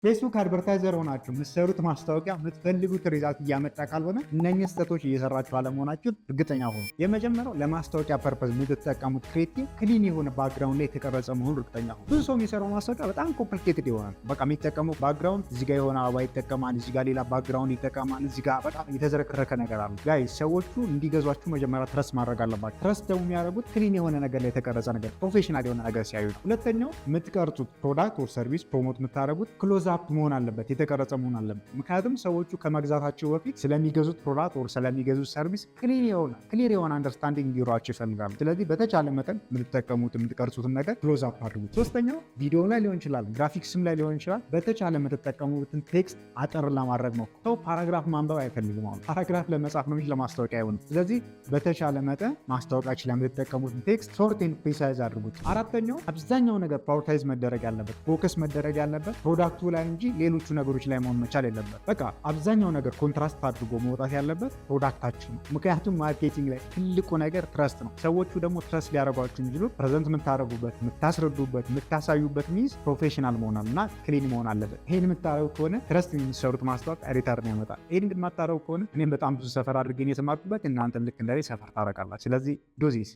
ፌስቡክ አድቨርታይዘር ሆናችሁ የምትሰሩት ማስታወቂያ የምትፈልጉት ሪዛልት እያመጣ ካልሆነ እነኚህ ስህተቶች እየሰራችሁ አለመሆናችሁን እርግጠኛ ሆኑ። የመጀመሪያው ለማስታወቂያ ፐርፐዝ የምትጠቀሙት ክሬቲቭ ክሊን የሆነ ባክግራውንድ ላይ የተቀረጸ መሆኑ እርግጠኛ ሆኑ። ብዙ ሰው የሚሰራው ማስታወቂያ በጣም ኮምፕሊኬትድ ይሆናል። በቃ የሚጠቀመው ባክግራውንድ እዚህ ጋር የሆነ አበባ ይጠቀማል፣ እዚህ ጋር ሌላ ባክግራውንድ ይጠቀማል፣ እዚህ ጋር በጣም የተዘረከረከ ነገር አለ። ጋይ ሰዎቹ እንዲገዟችሁ መጀመሪያ ትረስት ማድረግ አለባቸው። ትረስት ደግሞ የሚያደርጉት ክሊን የሆነ ነገር ላይ የተቀረጸ ነገር፣ ፕሮፌሽናል የሆነ ነገር ሲያዩ ነው። ሁለተኛው የምትቀርጹት ፕሮዳክት ኦር ሰርቪስ ፕሮሞት የምታደርጉት ክሎዝ አፕ መሆን አለበት፣ የተቀረጸ መሆን አለበት። ምክንያቱም ሰዎቹ ከመግዛታቸው በፊት ስለሚገዙት ፕሮዳክት ኦር ስለሚገዙት ሰርቪስ ክሊር የሆነ አንደርስታንዲንግ እንዲኖራቸው ይፈልጋሉ። ስለዚህ በተቻለ መጠን የምትጠቀሙት የምትቀርጹትን ነገር ክሎዝ አፕ አድርጉት። ሶስተኛው ቪዲዮ ላይ ሊሆን ይችላል፣ ግራፊክስም ላይ ሊሆን ይችላል። በተቻለ የምትጠቀሙትን ቴክስት አጠር ለማድረግ ነው። ሰው ፓራግራፍ ማንበብ አይፈልግም። አሁን ፓራግራፍ ለመጻፍ ነው እንጂ ለማስታወቂያ አይሆንም። ስለዚህ በተቻለ መጠን ማስታወቂያችን ላይ የምትጠቀሙትን ቴክስት ሾርት ኤንድ ፕሪሳይዝ አድርጉት። አራተኛው አብዛኛው ነገር ፕራዮሪታይዝ መደረግ ያለበት ፎከስ መደረግ ያለበት ፕሮዳክቱ ላይ እንጂ ሌሎቹ ነገሮች ላይ መሆን መቻል የለበት። በቃ አብዛኛው ነገር ኮንትራስት አድርጎ መውጣት ያለበት ፕሮዳክታችን ነው። ምክንያቱም ማርኬቲንግ ላይ ትልቁ ነገር ትረስት ነው። ሰዎቹ ደግሞ ትረስት ሊያደርጓችሁ የሚችሉት ፕሬዘንት የምታደርጉበት፣ የምታስረዱበት፣ የምታሳዩበት ሚንስ ፕሮፌሽናል መሆናል እና ክሊን መሆን አለበት። ይሄን የምታደርጉ ከሆነ ትረስት የሚሰሩት ማስታወቂያ ሪተርን ያመጣል። ይሄን የማታደርጉ ከሆነ እኔም በጣም ብዙ ሰፈር አድርገን የተማርኩበት እናንተም ልክ እንደኔ ሰፈር ታረቃላችሁ። ስለዚህ ዶዚስ